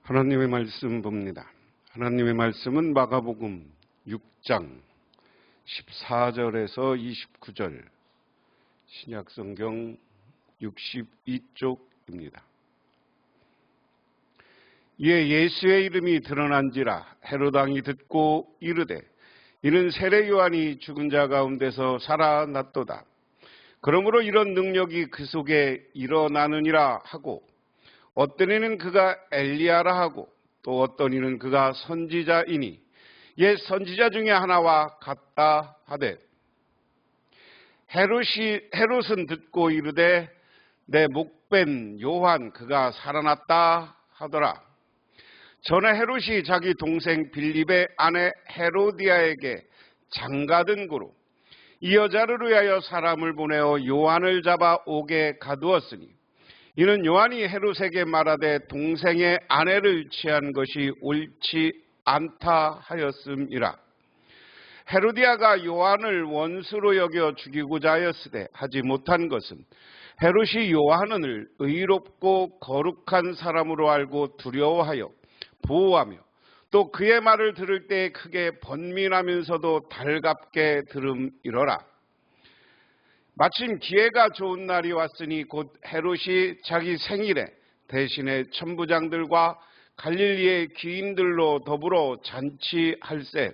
하나님의 말씀 봅니다. 하나님의 말씀은 마가복음 6장 14절에서 29절, 신약성경 62쪽입니다. 이에 예수의 이름이 드러난지라 헤롯 왕이 듣고 이르되 이는 세례 요한이 죽은 자 가운데서 살아났도다. 그러므로 이런 능력이 그 속에 일어나느니라 하고, 어떤 이는 그가 엘리야라 하고 또 어떤 이는 그가 선지자이니 옛 선지자 중에 하나와 같다 하되, 헤롯은 듣고 이르되 내 목벤 요한 그가 살아났다 하더라. 전에 헤롯이 자기 동생 빌립의 아내 헤로디아에게 장가든 고로 이 여자를 위하여 사람을 보내어 요한을 잡아 옥에 가두었으니, 이는 요한이 헤롯에게 말하되 동생의 아내를 취한 것이 옳지 않다 하였음이라. 헤로디아가 요한을 원수로 여겨 죽이고자 하였으되 하지 못한 것은 헤롯이 요한을 의롭고 거룩한 사람으로 알고 두려워하여 보호하며 또 그의 말을 들을 때 크게 번민하면서도 달갑게 들음이러라. 마침 기회가 좋은 날이 왔으니 곧 헤롯이 자기 생일에 대신에 천부장들과 갈릴리의 귀인들로 더불어 잔치할세,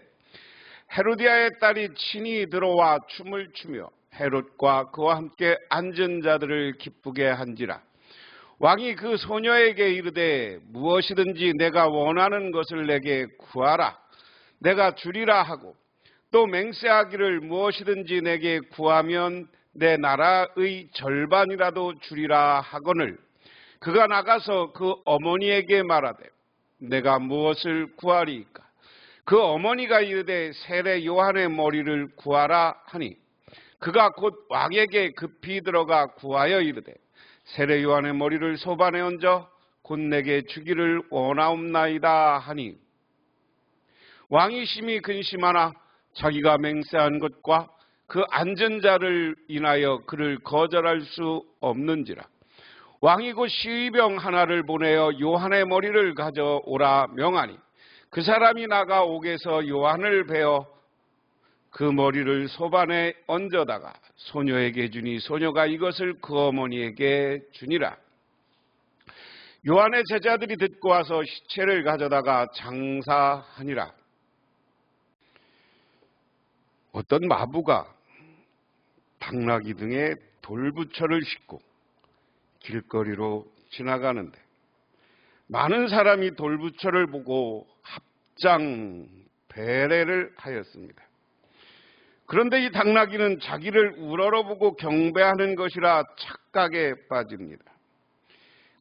헤로디아의 딸이 친히 들어와 춤을 추며 헤롯과 그와 함께 앉은 자들을 기쁘게 한지라. 왕이 그 소녀에게 이르되 무엇이든지 내가 원하는 것을 내게 구하라, 내가 주리라 하고, 또 맹세하기를 무엇이든지 내게 구하면 내 나라의 절반이라도 주리라 하거늘, 그가 나가서 그 어머니에게 말하되 내가 무엇을 구하리이까? 그 어머니가 이르되 세례 요한의 머리를 구하라 하니, 그가 곧 왕에게 급히 들어가 구하여 이르되 세례 요한의 머리를 소반에 얹어 곧 내게 주기를 원하옵나이다 하니, 왕이 심히 근심하나 자기가 맹세한 것과 그 앉은 자를 인하여 그를 거절할 수 없는지라. 왕이 곧 시위병 하나를 보내어 요한의 머리를 가져오라 명하니, 그 사람이 나가 옥에서 요한을 베어 그 머리를 소반에 얹어다가 소녀에게 주니 소녀가 이것을 그 어머니에게 주니라. 요한의 제자들이 듣고 와서 시체를 가져다가 장사하니라. 어떤 마부가 당나귀 등에 돌부처를 싣고 길거리로 지나가는데 많은 사람이 돌부처를 보고 합장 배례를 하였습니다. 그런데 이 당나귀는 자기를 우러러보고 경배하는 것이라 착각에 빠집니다.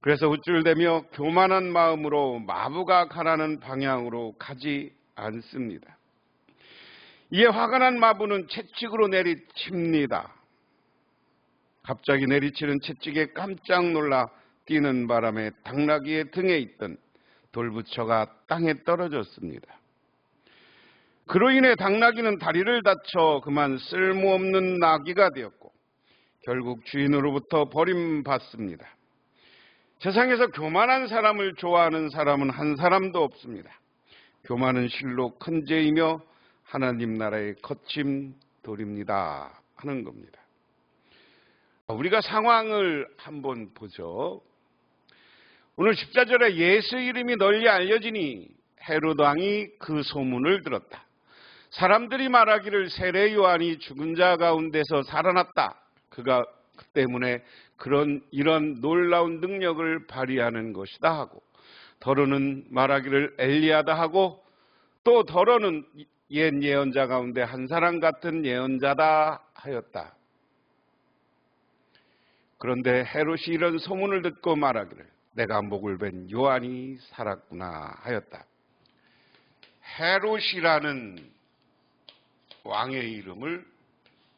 그래서 우쭐대며 교만한 마음으로 마부가 가라는 방향으로 가지 않습니다. 이에 화가 난 마부는 채찍으로 내리칩니다. 갑자기 내리치는 채찍에 깜짝 놀라 뛰는 바람에 당나귀의 등에 있던 돌부처가 땅에 떨어졌습니다. 그로 인해 당나귀는 다리를 다쳐 그만 쓸모없는 나귀가 되었고 결국 주인으로부터 버림받습니다. 세상에서 교만한 사람을 좋아하는 사람은 한 사람도 없습니다. 교만은 실로 큰 죄이며 하나님 나라의 거친 돌입니다 하는 겁니다. 우리가 상황을 한번 보죠. 오늘 14절에 예수 이름이 널리 알려지니 헤롯 왕이 그 소문을 들었다. 사람들이 말하기를 세례 요한이 죽은 자 가운데서 살아났다. 그가 그 때문에 이런 놀라운 능력을 발휘하는 것이다 하고, 더러는 말하기를 엘리야다 하고, 또 더러는 옛 예언자 가운데 한 사람 같은 예언자다 하였다. 그런데 헤롯이 이런 소문을 듣고 말하기를 내가 목을 벤 요한이 살았구나 하였다. 헤롯이라는 왕의 이름을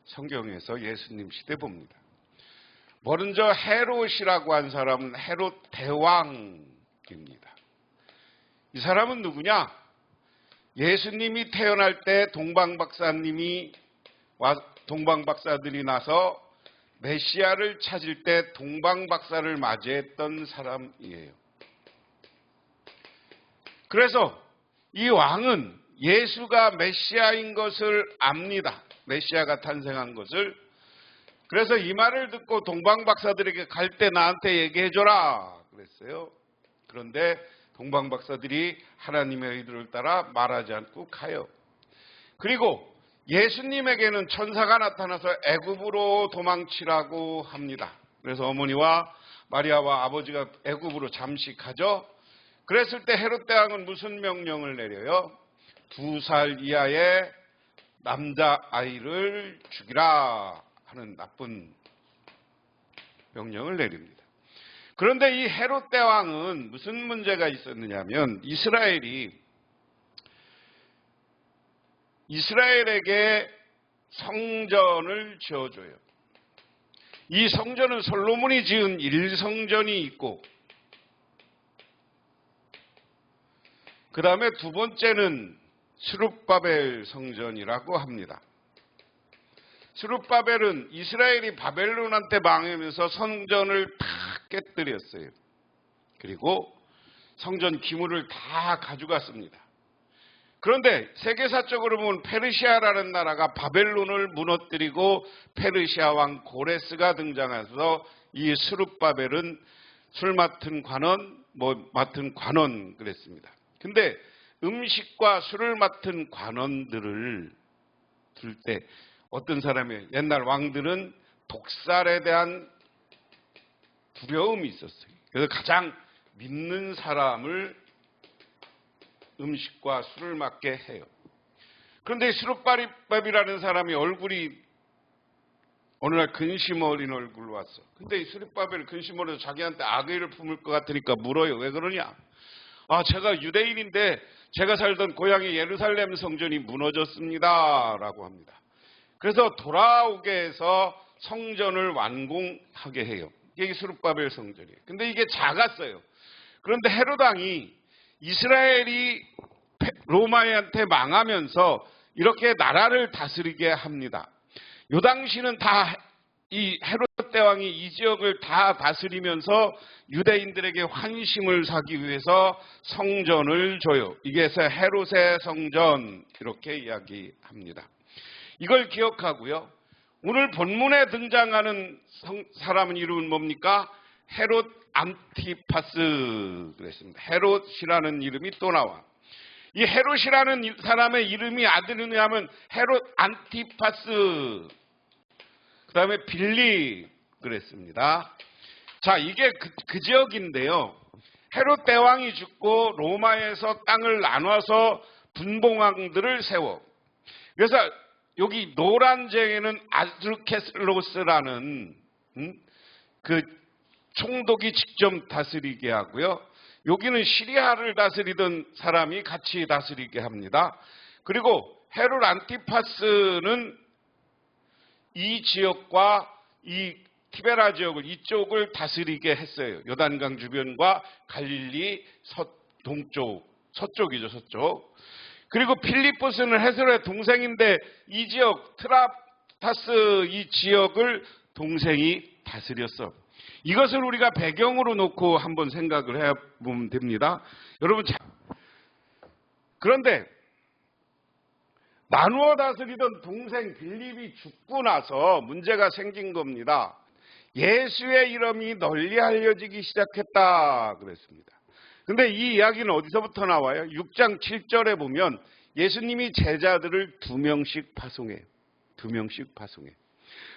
성경에서 예수님 시대 봅니다. 먼저 헤롯이라고 한 사람은 헤롯 대왕입니다. 이 사람은 누구냐? 예수님이 태어날 때 동방박사들이 나서 메시아를 찾을 때 동방박사를 맞이했던 사람이에요. 그래서 이 왕은 예수가 메시아인 것을 압니다. 메시아가 탄생한 것을. 그래서 이 말을 듣고 동방박사들에게 갈 때 나한테 얘기해줘라 그랬어요. 그런데 동방박사들이 하나님의 의도를 따라 말하지 않고 가요. 그리고 예수님에게는 천사가 나타나서 애굽으로 도망치라고 합니다. 그래서 어머니와 마리아와 아버지가 애굽으로 잠시 가죠. 그랬을 때 헤롯 대왕은 무슨 명령을 내려요? 2살 이하의 남자아이를 죽이라 하는 나쁜 명령을 내립니다. 그런데 이 헤롯 대왕은 무슨 문제가 있었느냐면 이스라엘에게 성전을 지어줘요. 이 성전은 솔로몬이 지은 1성전이 있고 그 다음에 두 번째는 스룹바벨 성전이라고 합니다. 스룹바벨은 이스라엘이 바벨론한테 망하면서 성전을 다 깨뜨렸어요. 그리고 성전 기물을 다 가져갔습니다. 그런데 세계사적으로 보면 페르시아라는 나라가 바벨론을 무너뜨리고 페르시아 왕 고레스가 등장해서 이 스룹바벨은 술 맡은 관원 그랬습니다. 근데 음식과 술을 맡은 관원들을 둘 때 어떤 사람이 옛날 왕들은 독살에 대한 두려움이 있었어요. 그래서 가장 믿는 사람을 음식과 술을 맡게 해요. 그런데 스룹바벨이라는 사람이 얼굴이 어느 날 근심 어린 얼굴로 왔어. 근데 이 스룹바벨이 근심 어려서 자기한테 악의를 품을 것 같으니까 물어요. 왜 그러냐? 제가 유대인인데 제가 살던 고향의 예루살렘 성전이 무너졌습니다. 라고 합니다. 그래서 돌아오게 해서 성전을 완공하게 해요. 이게 스룹바벨 성전이에요. 근데 이게 작았어요. 그런데 헤롯 왕이 이스라엘이 로마한테 망하면서 이렇게 나라를 다스리게 합니다. 요 당시는 다 이 헤롯 대왕이 이 지역을 다 다스리면서 유대인들에게 환심을 사기 위해서 성전을 줘요. 이게 헤롯의 성전 이렇게 이야기합니다. 이걸 기억하고요. 오늘 본문에 등장하는 사람은 이름은 뭡니까? 헤롯 안티파스 그랬습니다. 헤롯이라는 이름이 또 나와. 이 헤롯이라는 사람의 이름이 아들이냐면 헤롯 안티파스 그 다음에 빌리 그랬습니다. 자, 이게 그 지역인데요. 헤롯 대왕이 죽고 로마에서 땅을 나눠서 분봉왕들을 세워. 그래서 여기 노란쟁이는 아드르케슬로스라는 그 총독이 직접 다스리게 하고요. 여기는 시리아를 다스리던 사람이 같이 다스리게 합니다. 그리고 헤롯 안티파스는 이 지역과 이 티베라 지역을 이쪽을 다스리게 했어요. 요단강 주변과 갈릴리 동쪽, 서쪽이죠, 서쪽. 그리고 필리포스는 헤롯의 동생인데 이 지역 트라타스 이 지역을 동생이 다스렸어. 이것을 우리가 배경으로 놓고 한번 생각을 해보면 됩니다. 여러분, 그런데 나누어 다스리던 동생 빌립이 죽고 나서 문제가 생긴 겁니다. 예수의 이름이 널리 알려지기 시작했다 그랬습니다. 근데 이 이야기는 어디서부터 나와요? 6장 7절에 보면 예수님이 제자들을 2명씩 파송해요. 2명씩 파송해요.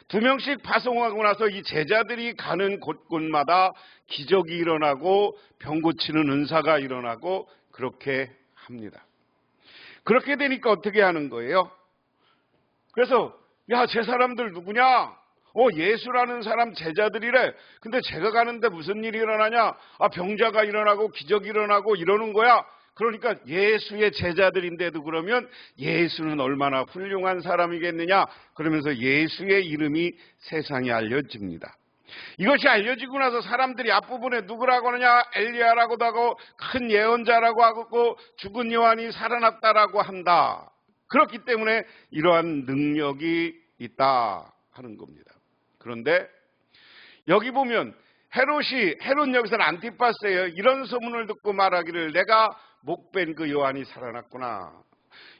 2명씩 파송하고 나서 이 제자들이 가는 곳곳마다 기적이 일어나고 병 고치는 은사가 일어나고 그렇게 합니다. 그렇게 되니까 어떻게 하는 거예요? 그래서 제 사람들 누구냐? 예수라는 사람 제자들이래. 근데 제가 가는데 무슨 일이 일어나냐? 병자가 일어나고 기적이 일어나고 이러는 거야. 그러니까 예수의 제자들인데도 그러면 예수는 얼마나 훌륭한 사람이겠느냐? 그러면서 예수의 이름이 세상에 알려집니다. 이것이 알려지고 나서 사람들이 앞부분에 누구라고 하느냐? 엘리야라고도 하고 큰 예언자라고 하고 죽은 요한이 살아났다라고 한다. 그렇기 때문에 이러한 능력이 있다 하는 겁니다. 그런데 여기 보면 헤롯 여기서는 안티파스예요. 이런 소문을 듣고 말하기를 내가 목 뺀 그 요한이 살아났구나.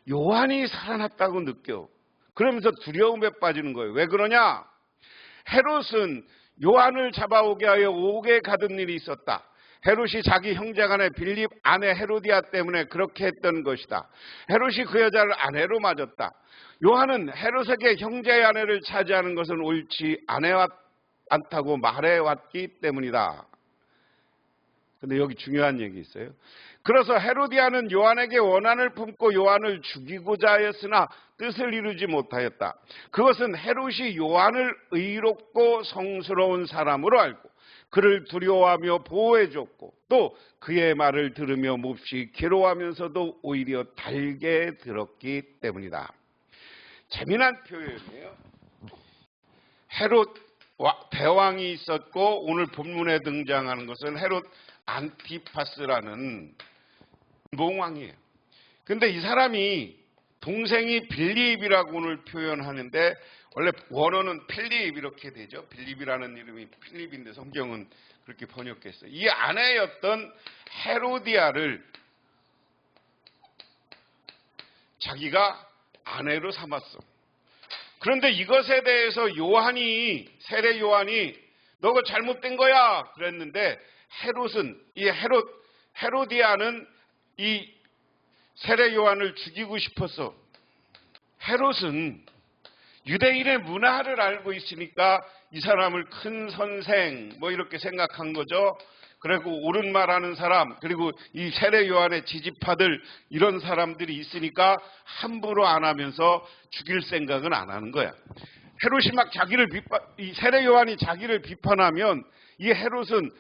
요한이 살아났다고 느껴. 그러면서 두려움에 빠지는 거예요. 왜 그러냐? 헤롯은 요한을 잡아오게 하여 옥에 가둔 일이 있었다. 헤롯이 자기 형제간의 빌립 아내 헤로디아 때문에 그렇게 했던 것이다. 헤롯이 그 여자를 아내로 맞았다. 요한은 헤롯에게 형제의 아내를 차지하는 것은 옳지 않다고 말해왔기 때문이다. 근데 여기 중요한 얘기 있어요. 그래서 헤로디아는 요한에게 원한을 품고 요한을 죽이고자 하였으나 뜻을 이루지 못하였다. 그것은 헤롯이 요한을 의롭고 성스러운 사람으로 알고 그를 두려워하며 보호해줬고 또 그의 말을 들으며 몹시 괴로워하면서도 오히려 달게 들었기 때문이다. 재미난 표현이에요. 헤롯 대왕이 있었고 오늘 본문에 등장하는 것은 헤롯 안티파스라는 몽왕이에요. 근데 이 사람이 동생이 빌립이라고 오늘 표현하는데 원래 원어는 필립 이렇게 되죠. 빌립이라는 이름이 필립인데 성경은 그렇게 번역했어요. 이 아내였던 헤로디아를 자기가 아내로 삼았어. 그런데 이것에 대해서 세례 요한이 너가 잘못된 거야 그랬는데 헤로디아는 이 세례 요한을 죽이고 싶었어. 헤롯은 유대인의 문화를 알고 있으니까 이 사람을 큰 선생 이렇게 생각한 거죠. 그리고 옳은 말하는 사람, 그리고 이 세례 요한의 지지파들 이런 사람들이 있으니까 함부로 안 하면서 죽일 생각은 안 하는 거야. 헤롯이 막 이 세례 요한이 자기를 비판하면 이 헤롯은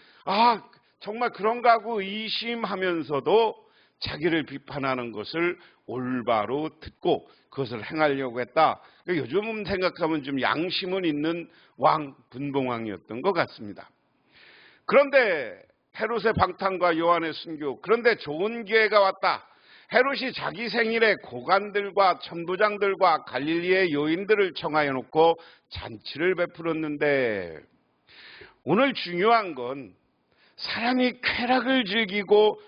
정말 그런가 하고 의심하면서도 자기를 비판하는 것을 올바로 듣고 그것을 행하려고 했다. 요즘 생각하면 좀 양심은 있는 분봉왕이었던 것 같습니다. 그런데 헤롯의 방탕과 요한의 순교, 그런데 좋은 기회가 왔다. 헤롯이 자기 생일에 고관들과 천부장들과 갈릴리의 요인들을 청하여 놓고 잔치를 베풀었는데 오늘 중요한 건 사람이 쾌락을 즐기고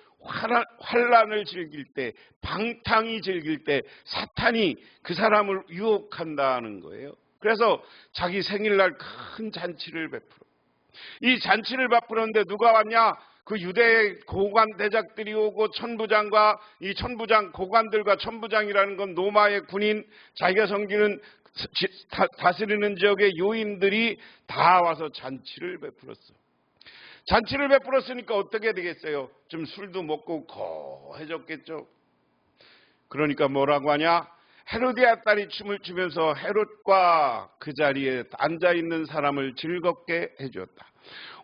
환란을 즐길 때, 방탕이 즐길 때 사탄이 그 사람을 유혹한다는 거예요. 그래서 자기 생일날 큰 잔치를 베풀어. 이 잔치를 베푸는데 누가 왔냐? 그 유대의 고관 대작들이 오고 이 천부장 고관들과 천부장이라는 건 로마의 군인, 자기가 섬기는 다스리는 지역의 요인들이 다 와서 잔치를 베풀었어. 잔치를 베풀었으니까 어떻게 되겠어요? 좀 술도 먹고 고해졌겠죠. 그러니까 뭐라고 하냐? 헤로디아 딸이 춤을 추면서 헤롯과 그 자리에 앉아있는 사람을 즐겁게 해주었다.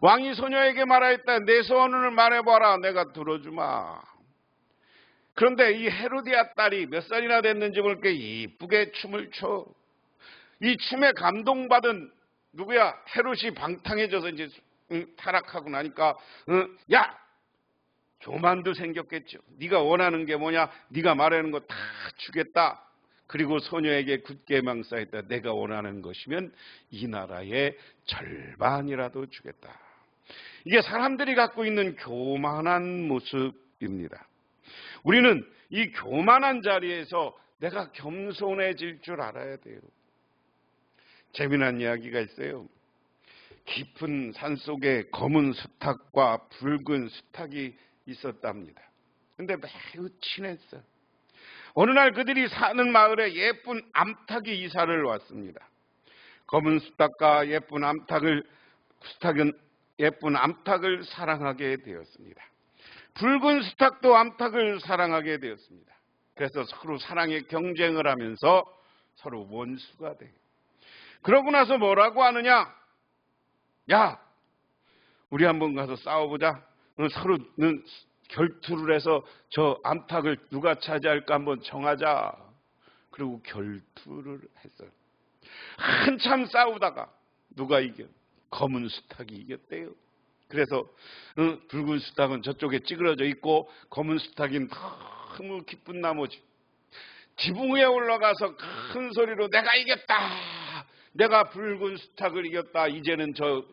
왕이 소녀에게 말하였다. 내 소원을 말해봐라. 내가 들어주마. 그런데 이 헤로디아 딸이 몇 살이나 됐는지 모르게 이쁘게 춤을 춰. 이 춤에 감동받은 누구야? 헤롯이 방탕해져서 이제 타락하고 나니까 야! 교만도 생겼겠죠. 네가 원하는 게 뭐냐? 네가 말하는 거 다 주겠다. 그리고 소녀에게 굳게 맹세했다. 내가 원하는 것이면 이 나라의 절반이라도 주겠다. 이게 사람들이 갖고 있는 교만한 모습입니다. 우리는 이 교만한 자리에서 내가 겸손해질 줄 알아야 돼요. 재미난 이야기가 있어요. 깊은 산속에 검은 수탉과 붉은 수탉이 있었답니다. 근데 매우 친했어요. 어느 날 그들이 사는 마을에 예쁜 암탉이 이사를 왔습니다. 검은 수탉과 수탉은 예쁜 암탉을 사랑하게 되었습니다. 붉은 수탉도 암탉을 사랑하게 되었습니다. 그래서 서로 사랑의 경쟁을 하면서 서로 원수가 돼요. 그러고 나서 뭐라고 하느냐? 야, 우리 한번 가서 싸워보자. 서로는 결투를 해서 저 암탉을 누가 차지할까 한번 정하자. 그리고 결투를 했어요. 한참 싸우다가 누가 이겨? 검은 수탉이 이겼대요. 그래서 붉은 수탉은 저쪽에 찌그러져 있고 검은 수탉이 너무 기쁜 나머지 지붕 위에 올라가서 큰 소리로 내가 이겼다. 내가 붉은 수탉을 이겼다. 이제는 저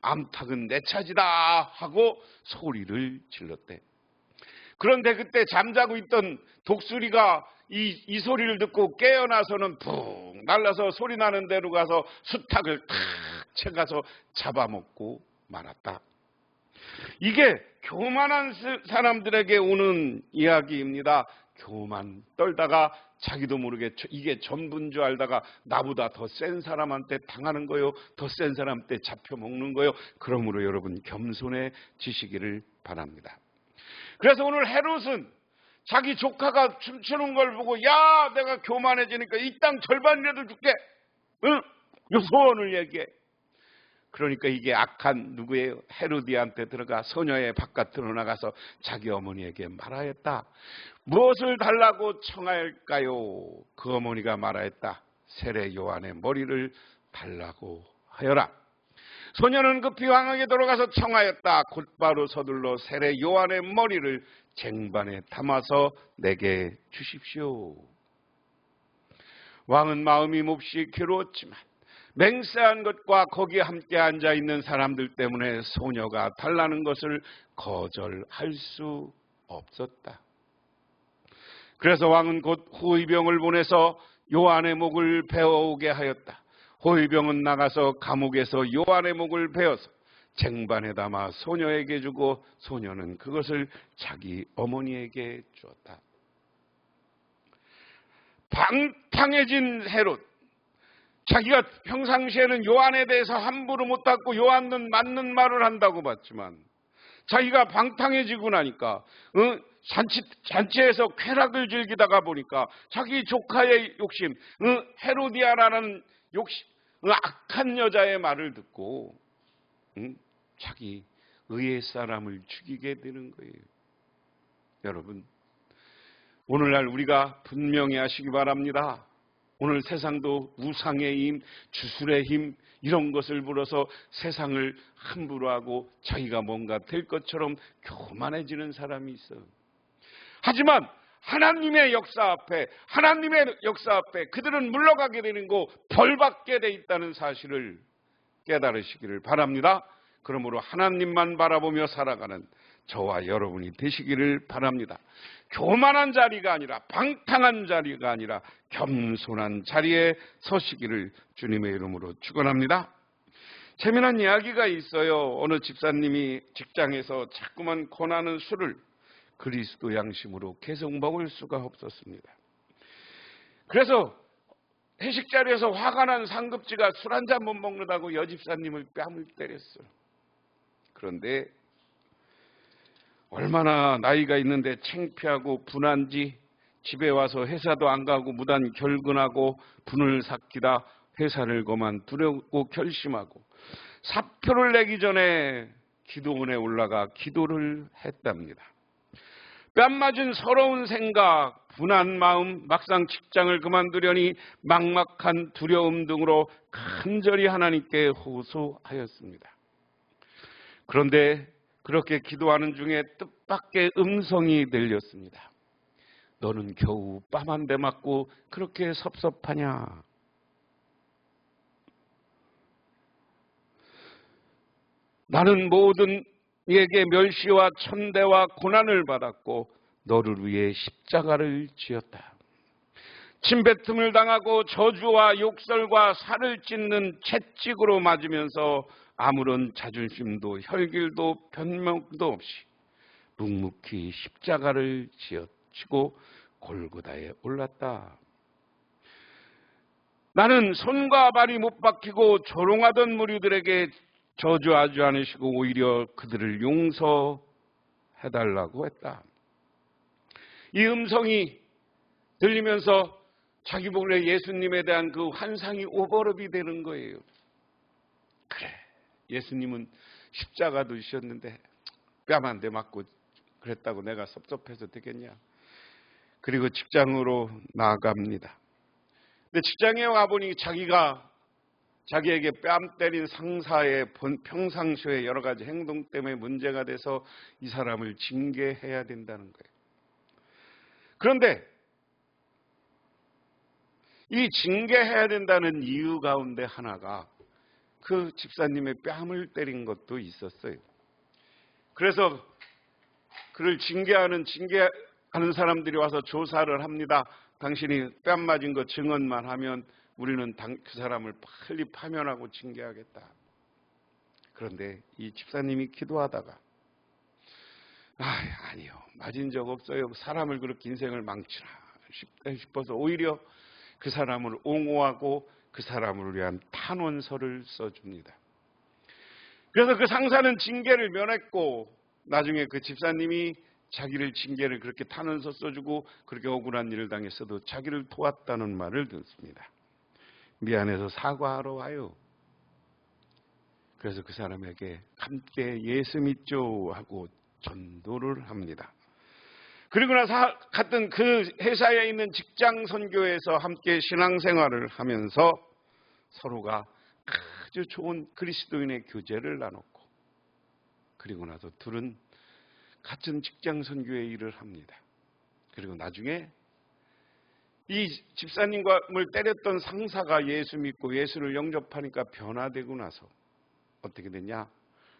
암탉은 내 차지다 하고 소리를 질렀대. 그런데 그때 잠자고 있던 독수리가 이 소리를 듣고 깨어나서는 푹 날라서 소리 나는 데로 가서 수탉을 탁 채가서 잡아먹고 말았다. 이게 교만한 사람들에게 오는 이야기입니다. 교만 떨다가 자기도 모르게 이게 전부인 줄 알다가 나보다 더 센 사람한테 당하는 거요. 더 센 사람한테 잡혀먹는 거요. 그러므로 여러분 겸손해지시기를 바랍니다. 그래서 오늘 헤롯은 자기 조카가 춤추는 걸 보고 야 내가 교만해지니까 이 땅 절반이라도 줄게. 응? 요 소원을 얘기해. 그러니까 이게 악한 누구예요? 헤로디한테 들어가 소녀의 바깥으로 나가서 자기 어머니에게 말하였다. 무엇을 달라고 청하였을까요? 그 어머니가 말하였다. 세례 요한의 머리를 달라고 하여라. 소녀는 급히 왕에게 돌아가서 청하였다. 곧바로 서둘러 세례 요한의 머리를 쟁반에 담아서 내게 주십시오. 왕은 마음이 몹시 괴로웠지만 맹세한 것과 거기에 함께 앉아있는 사람들 때문에 소녀가 달라는 것을 거절할 수 없었다. 그래서 왕은 곧 호위병을 보내서 요한의 목을 베어오게 하였다. 호위병은 나가서 감옥에서 요한의 목을 베어서 쟁반에 담아 소녀에게 주고 소녀는 그것을 자기 어머니에게 주었다. 방탕해진 헤롯. 자기가 평상시에는 요한에 대해서 함부로 못하고 요한은 맞는 말을 한다고 봤지만 자기가 방탕해지고 나니까 잔치에서 쾌락을 즐기다가 보니까 자기 조카의 욕심, 헤로디아라는 욕심, 악한 여자의 말을 듣고 자기 의의 사람을 죽이게 되는 거예요. 여러분, 오늘날 우리가 분명히 하시기 바랍니다. 오늘 세상도 우상의 힘, 주술의 힘 이런 것을 불어서 세상을 함부로 하고 자기가 뭔가 될 것처럼 교만해지는 사람이 있어요. 하지만 하나님의 역사 앞에 그들은 물러가게 되는 거 벌받게 돼 있다는 사실을 깨달으시기를 바랍니다. 그러므로 하나님만 바라보며 살아가는 저와 여러분이 되시기를 바랍니다. 교만한 자리가 아니라 방탕한 자리가 아니라 겸손한 자리에 서시기를 주님의 이름으로 축원합니다. 재미난 이야기가 있어요. 어느 집사님이 직장에서 자꾸만 권하는 술을 그리스도 양심으로 계속 먹을 수가 없었습니다. 그래서 회식 자리에서 화가 난 상급지가 술 한 잔 못 먹는다고 여집사님을 뺨을 때렸어요. 그런데 얼마나 나이가 있는데 창피하고 분한지 집에 와서 회사도 안 가고 무단 결근하고 분을 삭히다 회사를 그만두려고 결심하고 사표를 내기 전에 기도원에 올라가 기도를 했답니다. 뺨 맞은 서러운 생각, 분한 마음, 막상 직장을 그만두려니 막막한 두려움 등으로 간절히 하나님께 호소하였습니다. 그런데 그렇게 기도하는 중에 뜻밖의 음성이 들렸습니다. 너는 겨우 뺨 한 대 맞고 그렇게 섭섭하냐? 나는 모든 이에게 멸시와 천대와 고난을 받았고 너를 위해 십자가를 지었다. 침뱉음을 당하고 저주와 욕설과 살을 찢는 채찍으로 맞으면서 아무런 자존심도 혈길도 변명도 없이 묵묵히 십자가를 지고 골고다에 올랐다. 나는 손과 발이 못 박히고 조롱하던 무리들에게 저주하지 않으시고 오히려 그들을 용서해달라고 했다. 이 음성이 들리면서 자기 몰래 예수님에 대한 그 환상이 오버랩이 되는 거예요. 그래, 예수님은 십자가도 지셨는데 뺨 한 대 맞고 그랬다고 내가 섭섭해서 되겠냐. 그리고 직장으로 나아갑니다. 근데 직장에 와보니 자기에게 뺨 때린 상사의 평상시의 여러 가지 행동 때문에 문제가 돼서 이 사람을 징계해야 된다는 거예요. 그런데 이 징계해야 된다는 이유 가운데 하나가 그 집사님의 뺨을 때린 것도 있었어요. 그래서 그를 징계하는 사람들이 와서 조사를 합니다. 당신이 뺨 맞은 거 증언만 하면 우리는 그 사람을 빨리 파면하고 징계하겠다. 그런데 이 집사님이 기도하다가 아니요, 맞은 적 없어요. 사람을 그렇게 인생을 망치나 싶어서 오히려 그 사람을 옹호하고 그 사람을 위한 탄원서를 써줍니다. 그래서 그 상사는 징계를 면했고 나중에 그 집사님이 자기를 징계를 그렇게 탄원서 써주고 그렇게 억울한 일을 당했어도 자기를 도왔다는 말을 듣습니다. 미안해서 사과하러 와요. 그래서 그 사람에게 함께 예수 믿죠 하고 전도를 합니다. 그리고 나서 같은 그 회사에 있는 직장 선교에서 함께 신앙생활을 하면서 서로가 아주 좋은 그리스도인의 교제를 나눴고 그리고 나서 둘은 같은 직장 선교의 일을 합니다. 그리고 나중에 이 집사님을 때렸던 상사가 예수 믿고 예수를 영접하니까 변화되고 나서 어떻게 됐냐?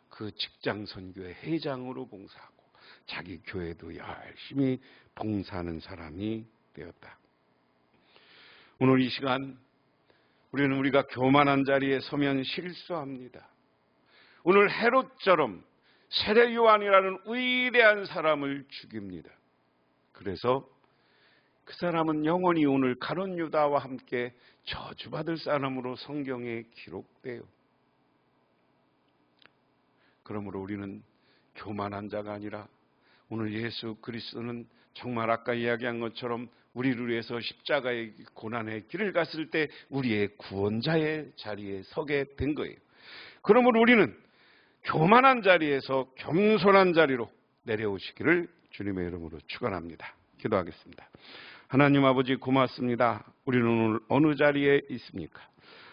그 직장 선교의 회장으로 봉사하고 자기 교회도 열심히 봉사하는 사람이 되었다. 오늘 이 시간 우리는 우리가 교만한 자리에 서면 실수합니다. 오늘 헤롯처럼 세례 요한이라는 위대한 사람을 죽입니다. 그래서 그 사람은 영원히 오늘 가룟 유다와 함께 저주받을 사람으로 성경에 기록돼요. 그러므로 우리는 교만한 자가 아니라 오늘 예수 그리스도는 정말 아까 이야기한 것처럼 우리를 위해서 십자가의 고난의 길을 갔을 때 우리의 구원자의 자리에 서게 된 거예요. 그러므로 우리는 교만한 자리에서 겸손한 자리로 내려오시기를 주님의 이름으로 축원합니다. 기도하겠습니다. 하나님 아버지 고맙습니다. 우리는 오늘 어느 자리에 있습니까?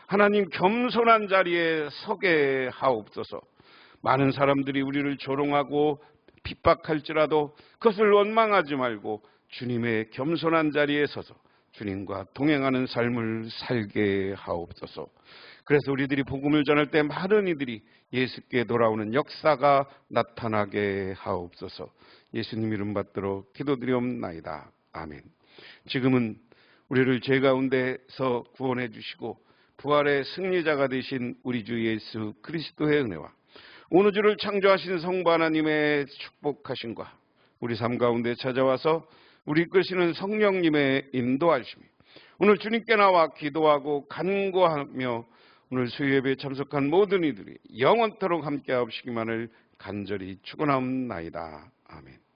하나님 겸손한 자리에 서게 하옵소서. 많은 사람들이 우리를 조롱하고 핍박할지라도 그것을 원망하지 말고 주님의 겸손한 자리에 서서 주님과 동행하는 삶을 살게 하옵소서. 그래서 우리들이 복음을 전할 때 많은 이들이 예수께 돌아오는 역사가 나타나게 하옵소서. 예수님 이름 받들어 기도드리옵나이다. 아멘. 지금은 우리를 죄 가운데서 구원해 주시고 부활의 승리자가 되신 우리 주 예수 그리스도의 은혜와 온 우주를 창조하신 성부 하나님의 축복하심과 우리 삶 가운데 찾아와서 우리 이끄시는 성령님의 인도하심이 오늘 주님께 나와 기도하고 간구하며 오늘 수요예배에 참석한 모든 이들이 영원토록 함께 하시기만을 간절히 축원하옵나이다. 아멘.